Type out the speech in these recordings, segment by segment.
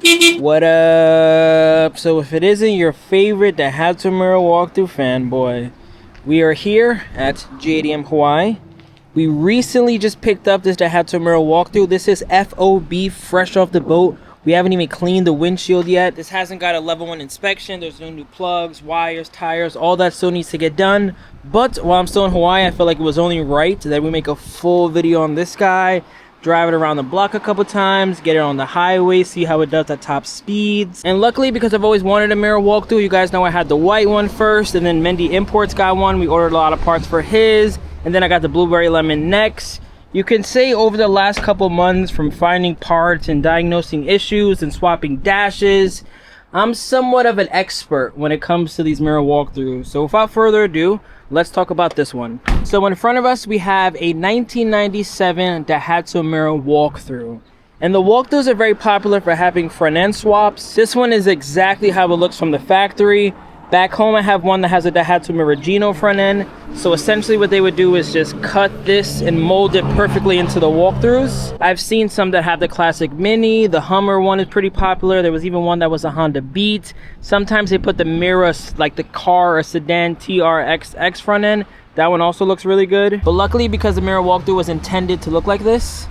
What up? So if it isn't your favorite Daihatsu Mira walkthrough fanboy, we are here at JDM Hawaii. We recently just picked up this Daihatsu Mira walkthrough. This is FOB, fresh off the boat. We haven't even cleaned the windshield yet. This hasn't got a level 1 inspection. There's no new plugs, wires, tires. All that still needs to get done. But while I'm still in Hawaii, I feel like it was only right that we make a full video on this guy. Drive it around the block a couple times, get it on the highway, see how it does at top speeds. And luckily, because I've always wanted a Mira walkthrough, you guys know I had the white one first, and then Mendy Imports got one. We ordered a lot of parts for his, and then I got the blueberry lemon next. You can say over the last couple months, from finding parts and diagnosing issues and swapping dashes, I'm somewhat of an expert when it comes to these Mira walkthroughs. So without further ado, let's talk about this one. So in front of us, we have a 1997 Daihatsu Mira walkthrough. And the walkthroughs are very popular for having front end swaps. This one is exactly how it looks from the factory. Back home, I have one that has a Daihatsu Mira front end. So essentially what they would do is just cut this and mold it perfectly into the walkthroughs. I've seen some that have the classic Mini. The Hummer one is pretty popular. There was even one that was a Honda Beat. Sometimes they put the Mira, like the car or sedan TRXX front end. That one also looks really good. But luckily, because the Mira walkthrough was intended to look like this,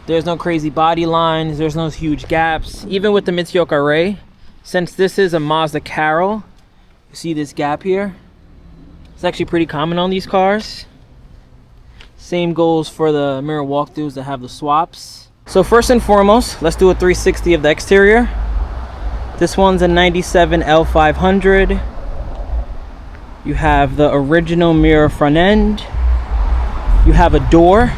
there's no crazy body lines. There's no huge gaps. Even with the Mitsuyoka Array, since this is a Mazda Carol, see this gap here? It's actually pretty common on these cars. Same goes for the Mira walkthroughs that have the swaps. So first and foremost, let's do a 360 of the exterior. This one's a 97 L500. You have the original Mira front end. You have a door.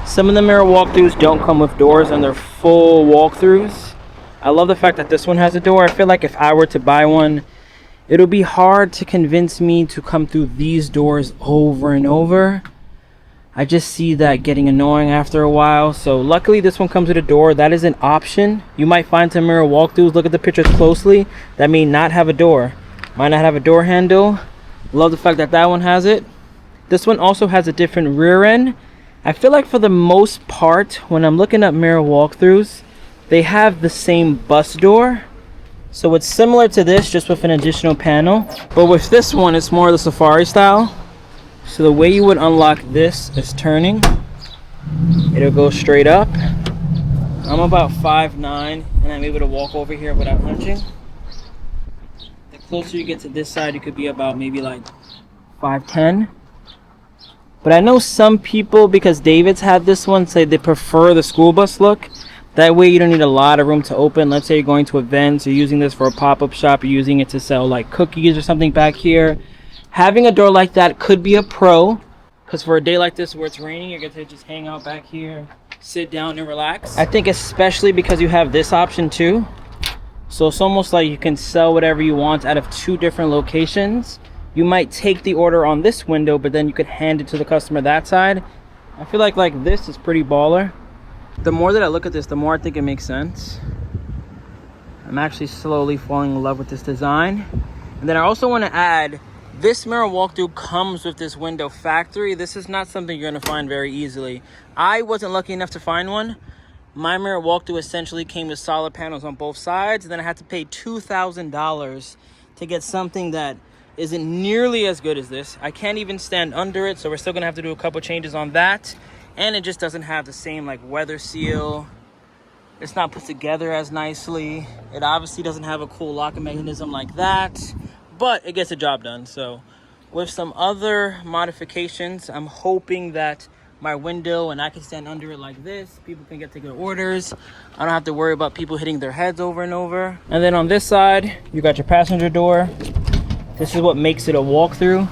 Some of the Mira walkthroughs don't come with doors and they're full walkthroughs. I love the fact that this one has a door. I feel like if I were to buy one, it'll be hard to convince me to come through these doors over and over. I just see that getting annoying after a while. So luckily this one comes with a door. That is an option. You might find some Mira walkthroughs, look at the pictures closely, that may not have a door. Might not have a door handle. Love the fact that that one has it. This one also has a different rear end. I feel like for the most part, when I'm looking at Mira walkthroughs, they have the same bus door. So it's similar to this, just with an additional panel. But with this one, it's more the safari style. So the way you would unlock this is turning. It'll go straight up. I'm about 5'9", and I'm able to walk over here without hunching. The closer you get to this side, you could be about maybe like 5'10". But I know some people, because David's had this one, say they prefer the school bus look. That way you don't need a lot of room to open. Let's say you're going to events, you're using this for a pop-up shop, you're using it to sell like cookies or something back here. Having a door like that could be a pro, because for a day like this where it's raining, you get to just hang out back here, sit down and relax. I think especially because you have this option too. So it's almost like you can sell whatever you want out of 2 different locations. You might take the order on this window, but then you could hand it to the customer that side. I feel like this is pretty baller. The more that I look at this, the more I think it makes sense. I'm actually slowly falling in love with this design. And then I also want to add, this Mira walkthrough comes with this window factory. This is not something you're going to find very easily. I wasn't lucky enough to find one. My Mira walkthrough essentially came with solid panels on both sides. And then I had to pay $2,000 to get something that isn't nearly as good as this. I can't even stand under it, so we're still going to have to do a couple changes on that. And it just doesn't have the same like weather seal. It's not put together as nicely. It obviously doesn't have a cool locking mechanism like that, but it gets the job done. So with some other modifications, I'm hoping that my window and I can stand under it like this. People can get to good orders. I don't have to worry about people hitting their heads over and over. And then on this side, you got your passenger door. This is what makes it a walkthrough.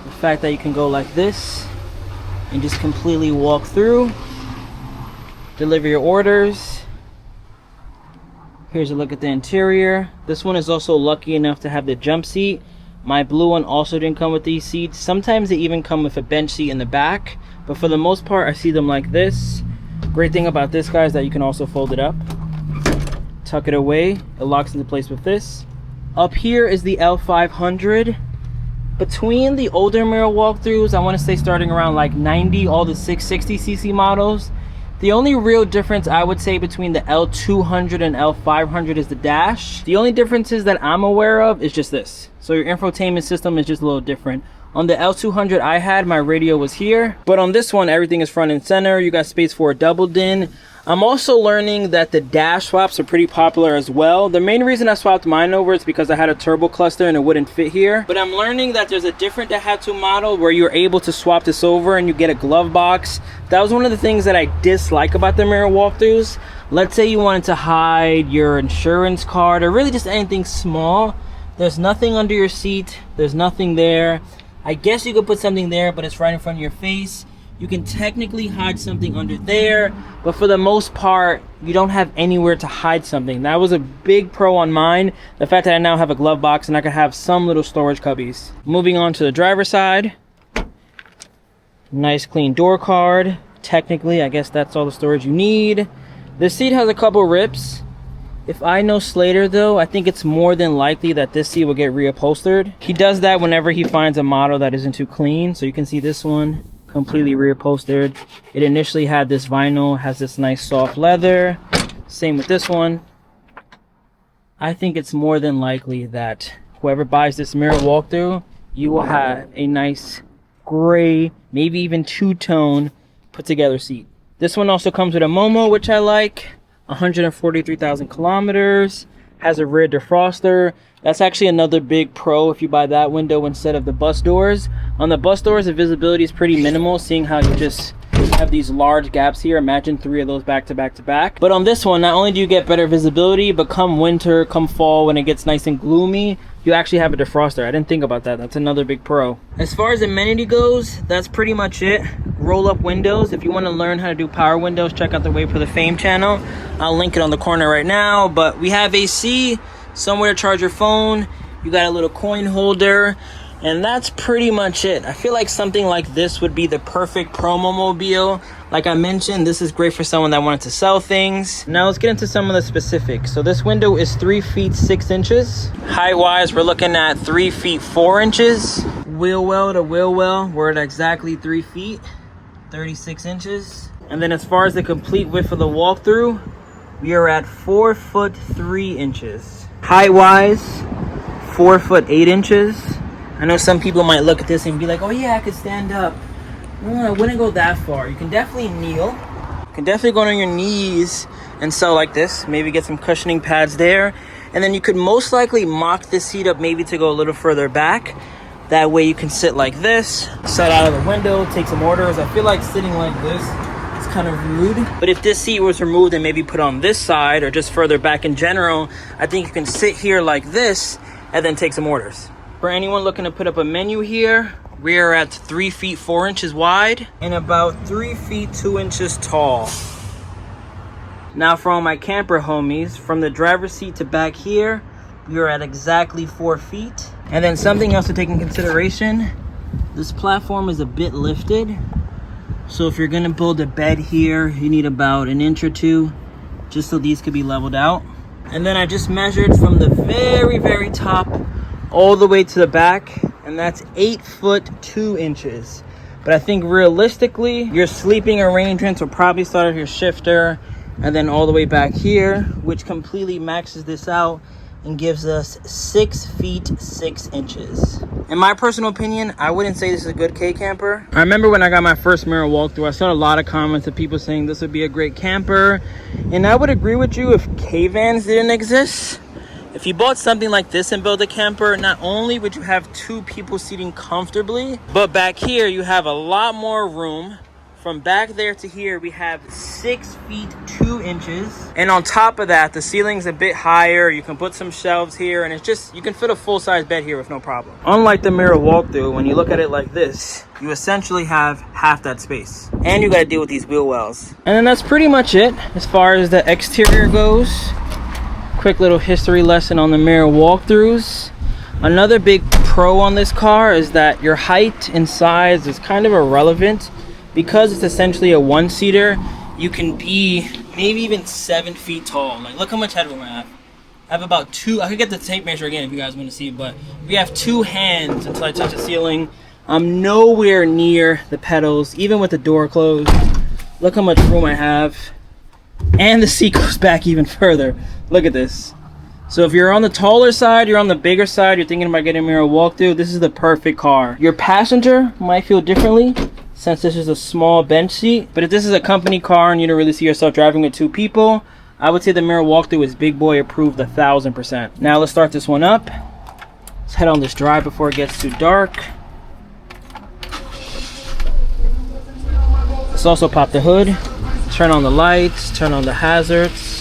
The fact that you can go like this and just completely walk through, deliver your orders. Here's a look at the interior. This one is also lucky enough to have the jump seat. My blue one also didn't come with these seats. Sometimes they even come with a bench seat in the back, but for the most part I see them like this. Great thing about this guy is that you can also fold it up, tuck it away, it locks into place with this. Up here is the L500. Between the older Mira walkthroughs, I want to say starting around like 90, all the 660cc models, The only real difference I would say between the L200 and L500 is the dash. The only differences that I'm aware of is just this. So your infotainment system is just a little different. On the L200 I had, my radio was here, but on this one everything is front and center. You got space for a double din. I'm also learning that the dash swaps are pretty popular as well. The main reason I swapped mine over is because I had a turbo cluster and it wouldn't fit here. But I'm learning that there's a different Daihatsu model where you're able to swap this over and you get a glove box. That was one of the things that I dislike about the Mira walkthroughs. Let's say you wanted to hide your insurance card or really just anything small. There's nothing under your seat. There's nothing there. I guess you could put something there, but it's right in front of your face. You can technically hide something under there, but for the most part, you don't have anywhere to hide something. That was a big pro on mine. The fact that I now have a glove box and I can have some little storage cubbies. Moving on to the driver's side. Nice clean door card. Technically, I guess that's all the storage you need. The seat has a couple rips. If I know Slater though, I think it's more than likely that this seat will get reupholstered. He does that whenever he finds a model that isn't too clean. So you can see this one completely reupholstered. It initially had this vinyl, has this nice soft leather. Same with this one. I think it's more than likely that whoever buys this Mira walkthrough, you will have a nice gray, maybe even two-tone put together seat. This one also comes with a Momo, which I like. 143,000 kilometers. Has a rear defroster. That's actually another big pro if you buy that window instead of the bus doors. On the bus doors, the visibility is pretty minimal, seeing how you just have these large gaps here. Imagine 3 of those back to back to back. But on this one, not only do you get better visibility, but come winter, come fall, when it gets nice and gloomy, you actually have a defroster. I didn't think about that. That's another big pro. As far as amenity goes, that's pretty much it. Roll up windows. If you want to learn how to do power windows, check out the WayBeforeTheFame channel. I'll link it on the corner right now. But we have AC, somewhere to charge your phone. You got a little coin holder. And that's pretty much it. I feel like something like this would be the perfect promo mobile. Like I mentioned, this is great for someone that wanted to sell things. Now let's get into some of the specifics. So this window is 3 feet 6 inches. Height wise, we're looking at 3 feet 4 inches. Wheel well to wheel well, we're at exactly 3 feet 36 inches. And then as far as the complete width of the walkthrough, we are at 4 foot 3 inches. Height wise, 4 foot 8 inches. I know some people might look at this and be like, oh yeah, I could stand up. No, I wouldn't go that far. You can definitely kneel. You can definitely go on your knees and sew like this. Maybe get some cushioning pads there. And then you could most likely mock this seat up maybe to go a little further back. That way you can sit like this, sit out of the window, take some orders. I feel like sitting like this is kind of rude. But if this seat was removed and maybe put on this side or just further back in general, I think you can sit here like this and then take some orders. For anyone looking to put up a menu here, we are at 3 feet 4 inches wide and about 3 feet 2 inches tall. Now for all my camper homies, from the driver's seat to back here, we are at exactly 4 feet. And then something else to take in consideration, this platform is a bit lifted. So if you're gonna build a bed here, you need about 1 inch or 2, just so these could be leveled out. And then I just measured from the very, very top all the way to the back, and that's 8 foot 2 inches. But I think realistically, your sleeping arrangements will probably start at your shifter and then all the way back here, which completely maxes this out and gives us 6 feet 6 inches. In my personal opinion, I wouldn't say this is a good K camper. I remember when I got my first Mira walkthrough, I saw a lot of comments of people saying this would be a great camper. And I would agree with you if K vans didn't exist. If you bought something like this and built a camper, not only would you have 2 people seating comfortably, but back here you have a lot more room. From back there to here, we have 6 feet 2 inches. And on top of that, the ceiling's a bit higher. You can put some shelves here, and it's just, you can fit a full-size bed here with no problem. Unlike the Mira walkthrough, when you look at it like this, you essentially have half that space. And you gotta deal with these wheel wells. And then that's pretty much it as far as the exterior goes. Quick little history lesson on the Mira walkthroughs. Another big pro on this car is that your height and size is kind of irrelevant. Because it's essentially a one-seater, you can be maybe even 7 feet tall. Like, look how much headroom I have. I have about 2, I could get the tape measure again if you guys want to see, but we have 2 hands until I touch the ceiling. I'm nowhere near the pedals, even with the door closed. Look how much room I have. And the seat goes back even further. Look at this. So if you're on the taller side, you're on the bigger side, you're thinking about getting a Mira walkthrough, this is the perfect car. Your passenger might feel differently since this is a small bench seat. But if this is a company car and you don't really see yourself driving with 2 people, I would say the Mira walkthrough is big boy approved 1000%. Now let's start this one up. Let's head on this drive before it gets too dark. Let's also pop the hood, turn on the lights, turn on the hazards.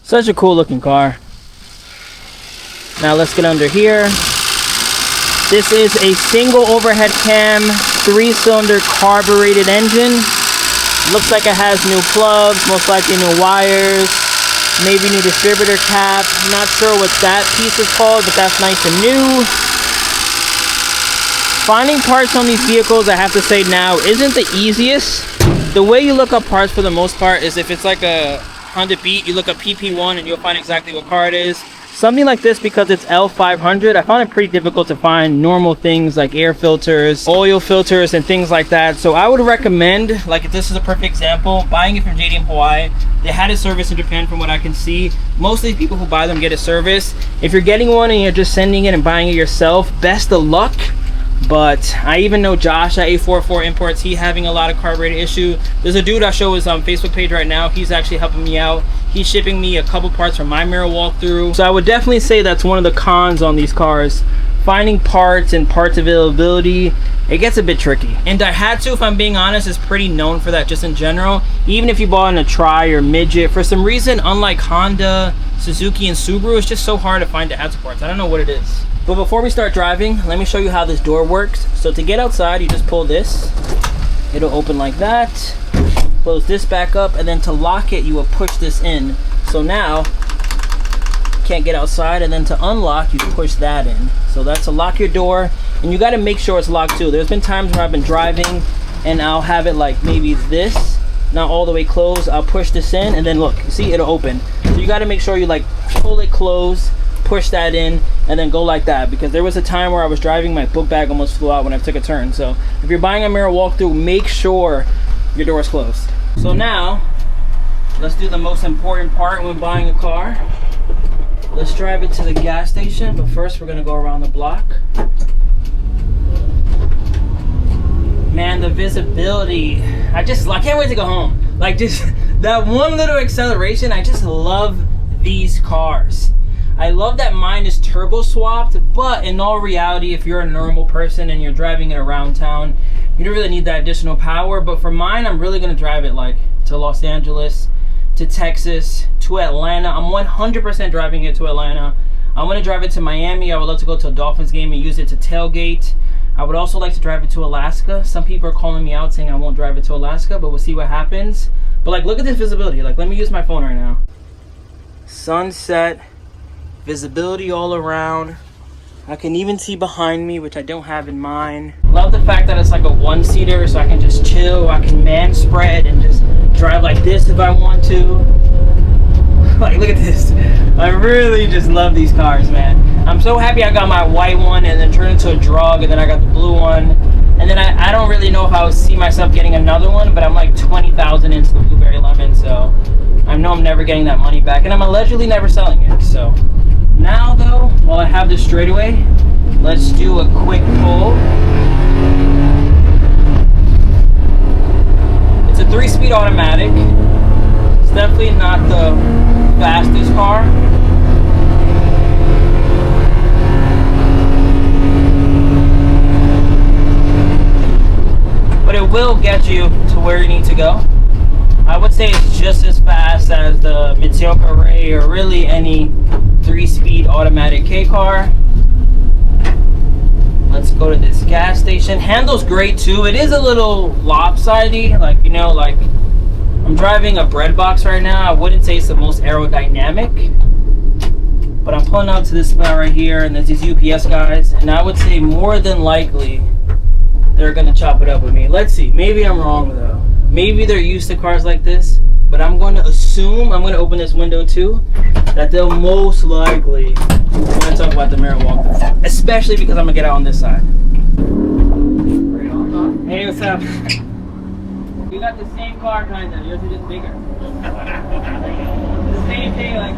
Such a cool looking car. Now let's get under here. This is a single overhead cam, 3-cylinder carbureted engine. Looks like it has new plugs, most likely new wires, maybe new distributor cap. Not sure what that piece is called, but that's nice and new. Finding parts on these vehicles, I have to say now, isn't the easiest. The way you look up parts for the most part is if it's like a Honda Beat, you look up PP1 and you'll find exactly what car it is. Something like this, because it's L500, I found it pretty difficult to find normal things like air filters, oil filters, and things like that. So I would recommend, like if this is a perfect example, buying it from JDM Hawaii. They had a service in Japan from what I can see. Most of the people who buy them get a service. If you're getting one and you're just sending it and buying it yourself, best of luck. But I even know Josh at 844 Imports, he having a lot of carburetor issue. There's a dude I show his Facebook page right now. He's actually helping me out. He's shipping me a couple parts from my Mira walkthrough. So I would definitely say that's one of the cons on these cars. Finding parts and parts availability, it gets a bit tricky. And Daihatsu, if I'm being honest, is pretty known for that just in general. Even if you bought in a Tri or Midget, for some reason, unlike Honda, Suzuki, and Subaru, it's just so hard to find Daihatsu parts. I don't know what it is. But before we start driving, let me show you how this door works. So to get outside, you just pull this. It'll open like that. Close this back up, and then to lock it, you will push this in. So now, can't get outside, and then to unlock, you push that in. So that's to lock your door, and you gotta make sure it's locked too. There's been times where I've been driving, and I'll have it like maybe this, not all the way closed. I'll push this in, and then look, you see, it'll open. So you gotta make sure you like pull it closed, push that in, and then go like that, because there was a time where I was driving, my book bag almost flew out when I took a turn. So if you're buying a Mira walkthrough, make sure your door is closed. So now let's do the most important part when buying a car. Let's drive it to the gas station, but first we're gonna go around the block. Man, the visibility, I can't wait to go home. Like just that one little acceleration, I just love these cars. I love that mine is turbo swapped, but in all reality, if you're a normal person and you're driving it around town, you don't really need that additional power. But for mine, I'm really gonna drive it like to Los Angeles, to Texas, to Atlanta. I'm 100% driving it to Atlanta. I want to drive it to Miami. I would love to go to a Dolphins game and use it to tailgate. I would also like to drive it to Alaska. Some people are calling me out saying I won't drive it to Alaska, but we'll see what happens. But like, look at this visibility. Like, let me use my phone right now. Sunset, visibility all around. I can even see behind me, which I don't have in mine. Love the fact that it's like a one-seater, so I can just chill. I can man spread and just drive like this if I want to. Like, look at this. I really just love these cars, man. I'm so happy I got my white one and then turned into a drug, and then I got the blue one. And then I don't really know if I would see myself getting another one, but I'm like 20,000 into the blueberry lemon, so I know I'm never getting that money back, and I'm allegedly never selling it. So now though, while I have this straightaway, let's do a quick pull. It's a 3-speed automatic. It's definitely not the fastest car. But it will get you to where you need to go. I would say it's just as fast as the Mitsuoka Ray or really any 3-speed automatic K car. Let's go to this gas station. Handles great too. It is a little lopsided, like, you know, like I'm driving a bread box right now. I wouldn't say it's the most aerodynamic, but I'm pulling out to this spot right here, and there's these UPS guys, and I would say more than likely they're gonna chop it up with me. Let's see. Maybe I'm wrong though. Maybe they're used to cars like this, but I'm going to assume, I'm going to open this window too, that they'll most likely want to talk about the Mira walkthrough, especially because I'm gonna get out on this side. Hey, what's up? We got the same car kind of. Yours is just bigger. The same thing, like.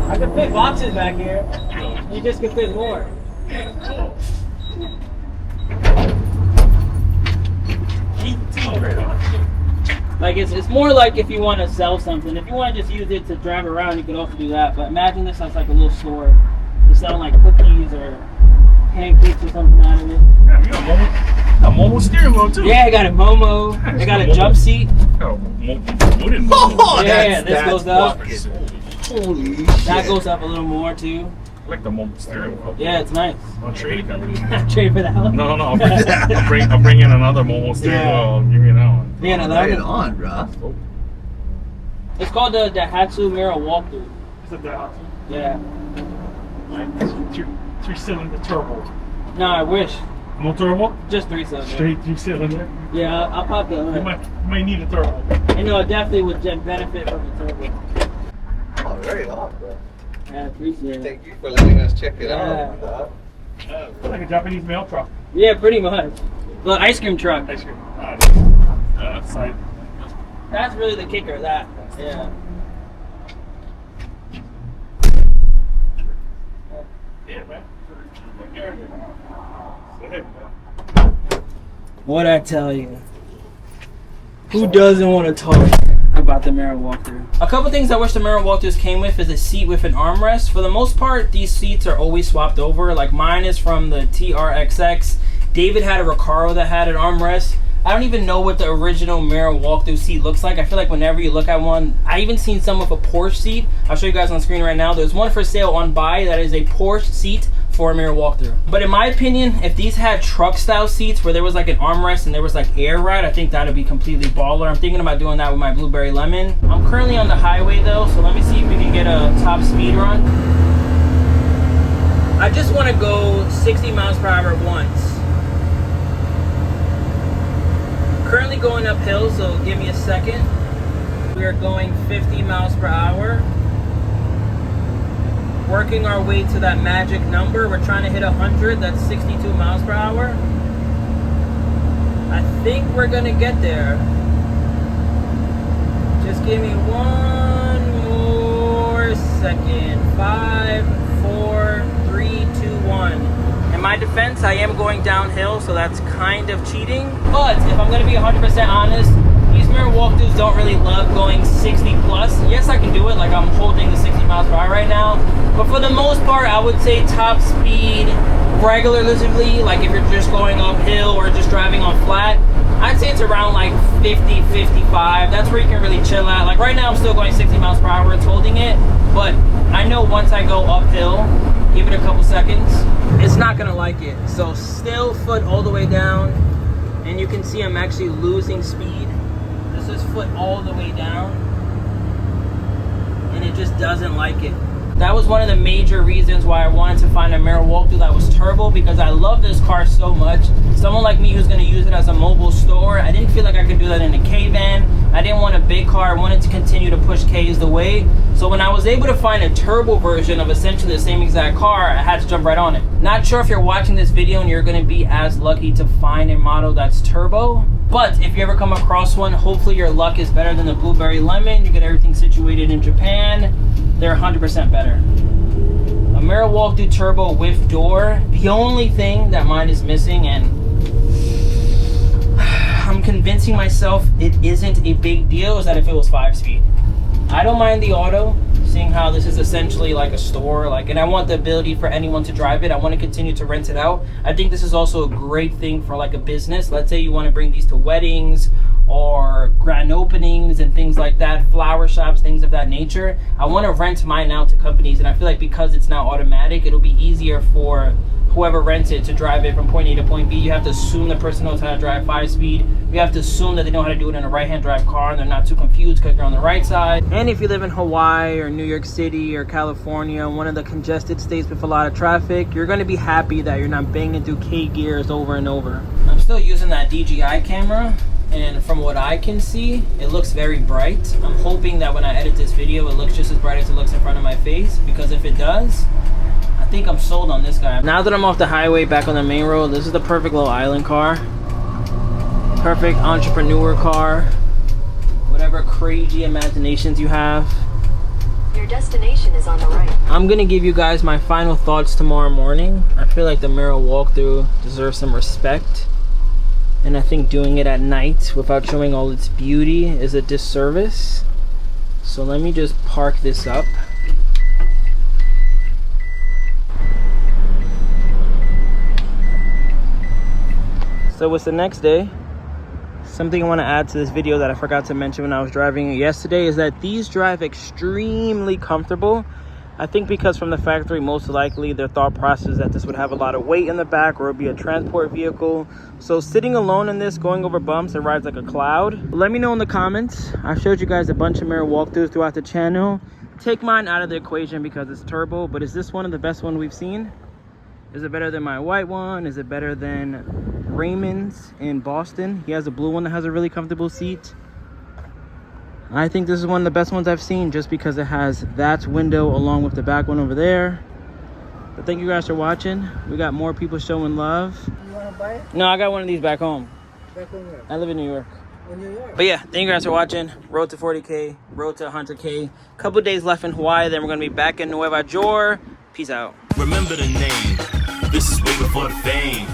I could fit boxes back here. You just could fit more. Like it's more like if you want to sell something. If you want to just use it to drive around, you could also do that. But imagine this as like a little store. You're selling like cookies or pancakes or something out of it. Yeah, you got a Momo steering wheel too. Yeah, I got a Momo. I got a jump seat. Oh, wooden Momo. Oh, yeah, this goes up. Holy shit. That goes up a little more too. I like the Momo steering wheel. Yeah, it's nice. I'll trade it. Trade for that one. No, I'll bring in another Momo steering wheel. I'll give you that one. Yeah, no, Right that on, bro. It's called the Daihatsu Mira Walkthrough. Is it Daihatsu? Yeah. Three-cylinder turbo. No, I wish. No turbo? Just 3-cylinder. Straight 3-cylinder. Yeah, I'll pop the You hood. might need a turbo. You know, it definitely would benefit from the turbo. Oh, right on, bro. I appreciate it. Thank you for letting us check it Yeah. out. Like a Japanese mail truck. Yeah, pretty much. The ice cream truck. Ice cream. Side. That's really the kicker, that. Yeah. Yeah, man. What'd I tell you? Who doesn't want to talk about the Mira walkthrough? A couple things I wish the Mira walkthroughs came with is a seat with an armrest. For the most part, these seats are always swapped over. Like mine is from the TRXX. David had a Recaro that had an armrest. I don't even know what the original Mira walkthrough seat looks like. I feel like whenever you look at one, I even seen some with a Porsche seat. I'll show you guys on screen right now. There's one for sale on buy that is a Porsche seat for a Mira walkthrough. But in my opinion, if these had truck style seats where there was like an armrest and there was like air ride, I think that'd be completely baller. I'm thinking about doing that with my Blueberry Lemon. I'm currently on the highway though, so let me see if we can get a top speed run. I just want to go 60 miles per hour once. Currently going uphill, so give me a second. We are going 50 miles per hour. Working our way to that magic number. We're trying to hit 100, that's 62 miles per hour. I think we're gonna get there. Just give me one more second. 5, 4, 3, 2, 1. In my defense, I am going downhill, so that's kind of cheating. But if I'm gonna be 100% honest, these Mira walkthroughs don't really love going 60 plus. Yes, I can do it, like I'm holding the 60 miles per hour right now. But for the most part, I would say top speed, regularly, like if you're just going uphill or just driving on flat, I'd say it's around like 50, 55. That's where you can really chill at. Like right now, I'm still going 60 miles per hour, it's holding it. But I know once I go uphill, give it a couple seconds, it's not gonna like it. So still foot all the way down, and you can see I'm actually losing speed. This is foot all the way down, and it just doesn't like it. That was one of the major reasons why I wanted to find a Mira walkthrough that was turbo, because I love this car so much. Someone like me who's going to use it as a mobile store, I didn't feel like I could do that in a K-van. I didn't want a big car. I wanted to continue to push K's the way. So when I was able to find a turbo version of essentially the same exact car, I had to jump right on it. Not sure if you're watching this video and you're going to be as lucky to find a model that's turbo, but if you ever come across one, hopefully your luck is better than the Blueberry Lemon. You get everything situated in Japan. They're 100% better. A Mira walkthrough turbo with door. The only thing that mine is missing, and I'm convincing myself it isn't a big deal, is that if it was 5-speed. I don't mind the auto, seeing how this is essentially like a store, and I want the ability for anyone to drive it. I want to continue to rent it out. I think this is also a great thing for like a business. Let's say you want to bring these to weddings or grand openings and things like that, flower shops, things of that nature. I want to rent mine out to companies, and I feel like because it's now automatic, it'll be easier for whoever rents it to drive it from point A to point B. You have to assume the person knows how to drive 5-speed. You have to assume that they know how to do it in a right-hand drive car and they're not too confused because they're on the right side. And if you live in Hawaii or New York City or California, one of the congested states with a lot of traffic, you're going to be happy that you're not banging through K gears over and over. I'm still using that DJI camera, and from what I can see, it looks very bright. I'm hoping that when I edit this video, it looks just as bright as it looks in front of my face, because if it does, I think I'm sold on this guy. Now that I'm off the highway back on the main road, this is the perfect little island car. Perfect entrepreneur car. Whatever crazy imaginations you have. Your destination is on the right. I'm gonna give you guys my final thoughts tomorrow morning. I feel like the Mira walkthrough deserves some respect. And I think doing it at night without showing all its beauty is a disservice. So let me just park this up. So it's the next day. Something I want to add to this video that I forgot to mention when I was driving it yesterday is that these drive extremely comfortable. I think because from the factory, most likely their thought process is that this would have a lot of weight in the back or it would be a transport vehicle. So sitting alone in this, going over bumps, it rides like a cloud. Let me know in the comments. I showed you guys a bunch of Mira walkthroughs throughout the channel. Take mine out of the equation because it's turbo, but is this one of the best ones we've seen? Is it better than my white one? Is it better than Raymond's in Boston? He has a blue one that has a really comfortable seat. I think this is one of the best ones I've seen just because it has that window along with the back one over there. But thank you guys for watching. We got more people showing love. You want to buy it? No, I got one of these back home. Back on where? I live in New York. In New York? But yeah, thank you guys for watching. Road to 40K, road to 100K. Couple days left in Hawaii, then we're going to be back in Nueva York. Peace out. Remember the name. This is way before the fame.